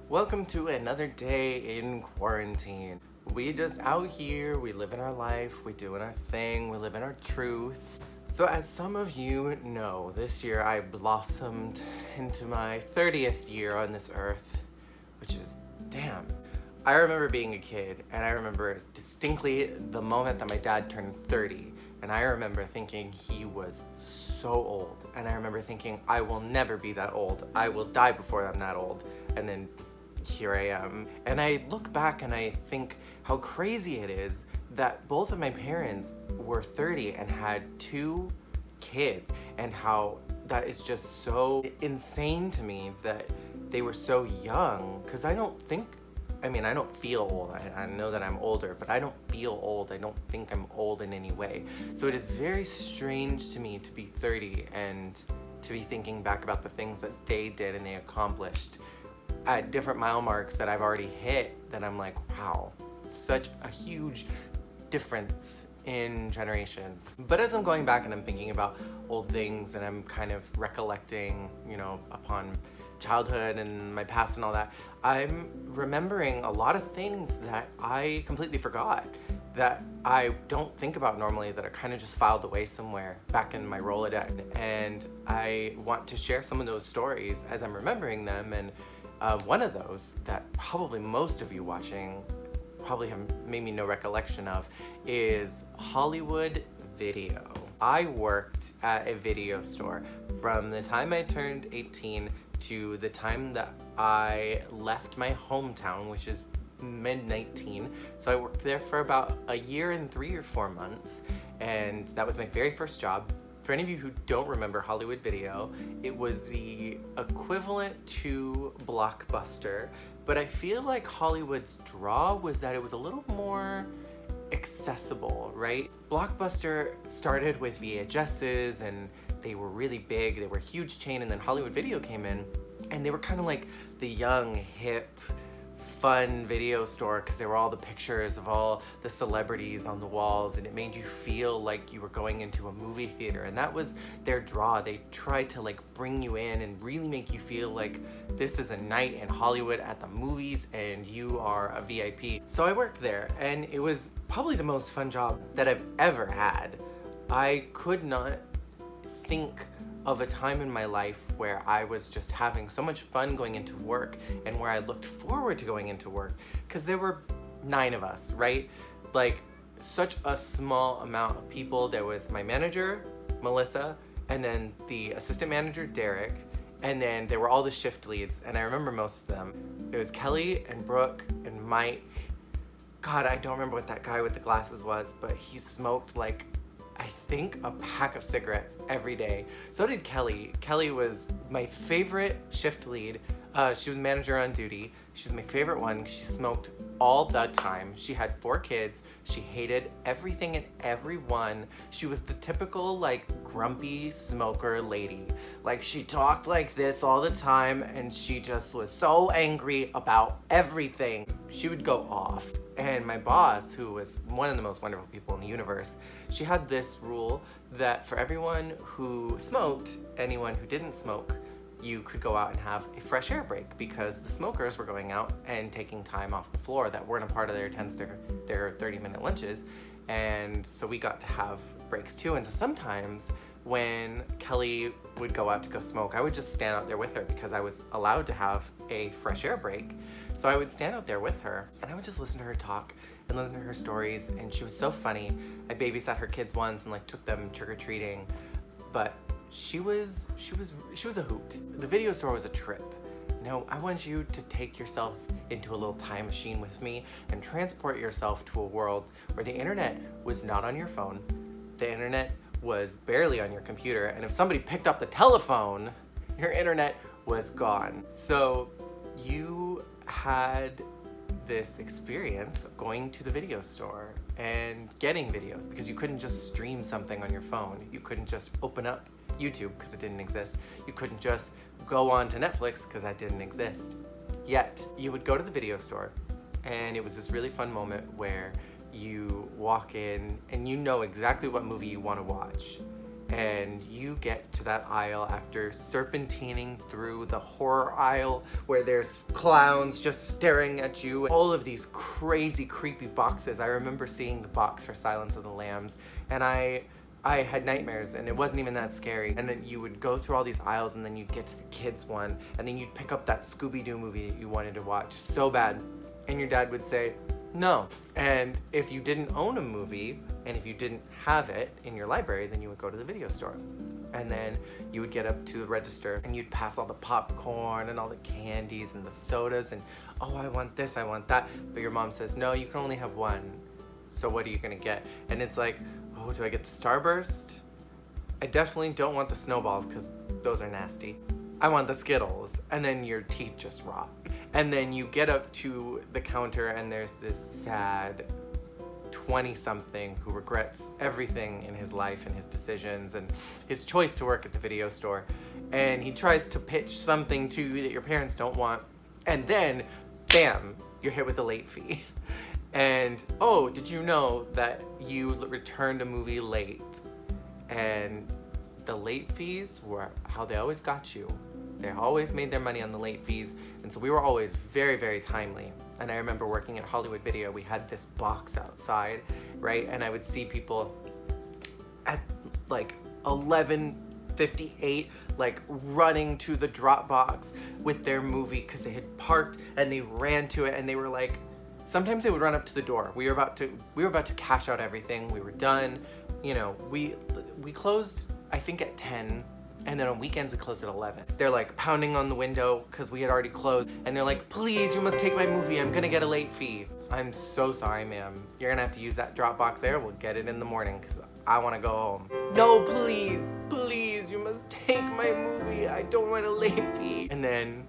Welcome to another day in quarantine. We just out here, we living our life, we doing our thing, we living our truth. So as some of you know, this year I blossomed into my 30th year on this earth, which is damn. I remember being a kid, and I remember distinctly the moment that my dad turned 30, and I remember thinking he was so old, and I remember thinking, I will never be that old. I will die before I'm that old. And then here I am. And I look back and I think how crazy it is that both of my parents were 30 and had 2 kids, and how that is just so insane to me that they were so young, because I don't feel old. I know that I'm older, but I don't feel old. I don't think I'm old in any way. So it is very strange to me to be 30 and to be thinking back about the things that they did and they accomplished at different mile marks that I've already hit, that I'm like, wow, such a huge difference in generations. But as I'm going back and I'm thinking about old things and I'm kind of recollecting, upon childhood and my past and all that, I'm remembering a lot of things that I completely forgot, that I don't think about normally, that are kind of just filed away somewhere back in my Rolodex. And I want to share some of those stories as I'm remembering them. And one of those that probably most of you watching probably have maybe no recollection of is Hollywood Video. I worked at a video store from the time I turned 18 to the time that I left my hometown, which is mid-19. So I worked there for about a year and 3 or 4 months, and that was my very first job. For any of you who don't remember Hollywood Video, it was the equivalent to Blockbuster, but I feel like Hollywood's draw was that it was a little more accessible, right? Blockbuster started with VHSs and they were really big, they were a huge chain, and then Hollywood Video came in and they were kind of like the young, hip, fun video store, because there were all the pictures of all the celebrities on the walls, and it made you feel like you were going into a movie theater, and that was their draw. They tried to bring you in and really make you feel like this is a night in Hollywood at the movies and you are a VIP. So I worked there, and it was probably the most fun job that I've ever had. I could not think of a time in my life where I was just having so much fun going into work, and where I looked forward to going into work, because there were 9 of us, right? Such a small amount of people. There was my manager, Melissa, and then the assistant manager, Derek, and then there were all the shift leads, and I remember most of them. It was Kelly and Brooke and Mike. God, I don't remember what that guy with the glasses was, but he smoked I think a pack of cigarettes every day. So did Kelly. Kelly was my favorite shift lead. She was manager on duty. She was my favorite one. She smoked all the time. She had 4 kids. She hated everything and everyone. She was the typical grumpy smoker lady. She talked like this all the time, and she just was so angry about everything. She would go off. And my boss, who was one of the most wonderful people in the universe, she had this rule that for everyone who smoked, anyone who didn't smoke, you could go out and have a fresh air break, because the smokers were going out and taking time off the floor that weren't a part of their 30-minute lunches. And so we got to have breaks too. And so sometimes when Kelly would go out to go smoke, I would just stand out there with her, because I was allowed to have a fresh air break. So I would stand out there with her, and I would just listen to her talk and listen to her stories, and she was so funny. I babysat her kids once and took them trick-or-treating, but she was a hoot. The video store was a trip. I want you to take yourself into a little time machine with me and transport yourself to a world where the internet was not on your phone. The internet was barely on your computer, and if somebody picked up the telephone, your internet was gone. So you had this experience of going to the video store and getting videos, because you couldn't just stream something on your phone. You couldn't just open up YouTube, because it didn't exist. You couldn't just go on to Netflix, because that didn't exist. Yet you would go to the video store, and it was this really fun moment where you walk in and you know exactly what movie you want to watch, and you get to that aisle after serpentining through the horror aisle where there's clowns just staring at you. All of these crazy, creepy boxes. I remember seeing the box for Silence of the Lambs, and I had nightmares, and it wasn't even that scary. And then you would go through all these aisles, and then you'd get to the kids one, and then you'd pick up that Scooby-Doo movie that you wanted to watch so bad, and your dad would say, no. And if you didn't own a movie, and if you didn't have it in your library, then you would go to the video store. And then you would get up to the register, and you'd pass all the popcorn and all the candies and the sodas, and oh, I want this, I want that. But your mom says, no, you can only have one. So what are you gonna get? And it's like, oh, do I get the Starburst? I definitely don't want the Snowballs because those are nasty. I want the Skittles. And then your teeth just rot. And then you get up to the counter and there's this sad 20-something who regrets everything in his life and his decisions and his choice to work at the video store. And he tries to pitch something to you that your parents don't want. And then, bam, you're hit with a late fee. And, oh, did you know that you returned a movie late? And the late fees were how they always got you. They always made their money on the late fees, and so we were always very, very timely. And I remember working at Hollywood Video, we had this box outside, right? And I would see people at like 11:58, like running to the drop box with their movie because they had parked and they ran to it, and they were like, sometimes they would run up to the door. We were about to cash out everything. We were done. You know, we closed, I think, at 10. And then on weekends, we closed at 11. They're like pounding on the window because we had already closed. And they're like, please, you must take my movie. I'm gonna get a late fee. I'm so sorry, ma'am. You're gonna have to use that drop box there. We'll get it in the morning because I wanna go home. No, please, please, you must take my movie. I don't want a late fee. And then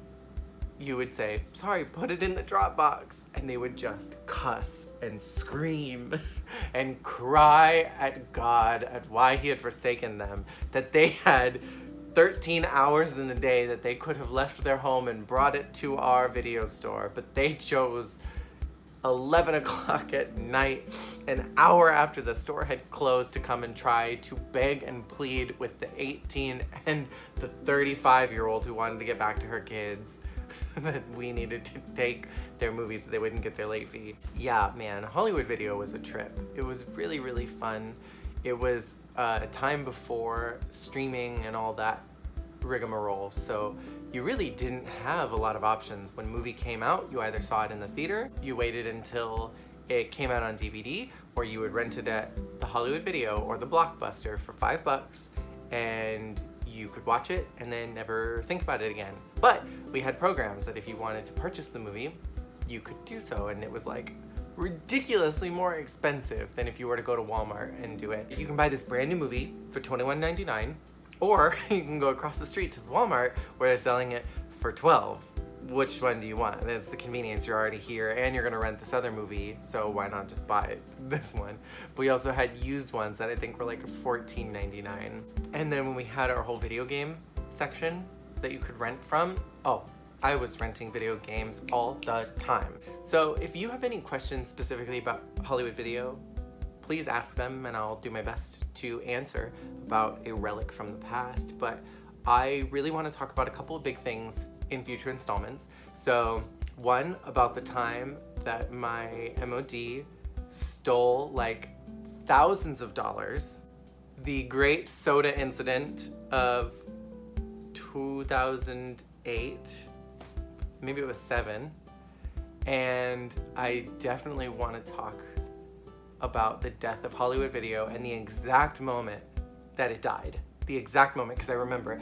you would say, sorry, put it in the drop box. And they would just cuss and scream and cry at God at why he had forsaken them, that they had 13 hours in the day that they could have left their home and brought it to our video store, but they chose 11 o'clock at night, an hour after the store had closed, to come and try to beg and plead with the 18 and the 35-year-old who wanted to get back to her kids that we needed to take their movies so they wouldn't get their late fee. Yeah, man, Hollywood Video was a trip. It was really, really fun. It was a time before streaming and all that rigmarole, so you really didn't have a lot of options. When a movie came out, you either saw it in the theater, you waited until it came out on DVD, or you would rent it at the Hollywood Video or the Blockbuster for $5, and you could watch it and then never think about it again. But we had programs that if you wanted to purchase the movie, you could do so, and it was like ridiculously more expensive than if you were to go to Walmart and do it. You can buy this brand new movie for $21.99, or you can go across the street to the Walmart where they're selling it for $12. Which one do you want? It's the convenience. You're already here and you're gonna rent this other movie, so why not just buy this one? But we also had used ones that I think were like $14.99. And then when we had our whole video game section that you could rent from, oh, I was renting video games all the time. So if you have any questions specifically about Hollywood Video, please ask them and I'll do my best to answer about a relic from the past. But I really want to talk about a couple of big things in future installments. So one, about the time that my MOD stole like thousands of dollars, the great soda incident of 2008, maybe it was 7, and I definitely want to talk about the death of Hollywood Video and the exact moment that it died. The exact moment, because I remember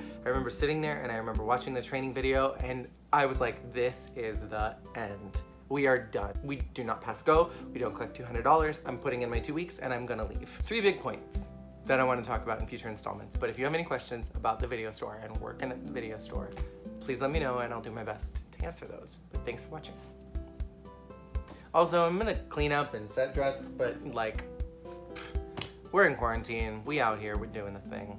sitting there and I remember watching the training video and I was like, this is the end. We are done. We do not pass go. We don't collect $200. I'm putting in my 2 weeks and I'm gonna leave. 3 big points that I want to talk about in future installments. But if you have any questions about the video store and working at the video store, please let me know and I'll do my best to answer those. But thanks for watching. Also, I'm gonna clean up and set dress, but like, we're in quarantine. We out here, we're doing the thing.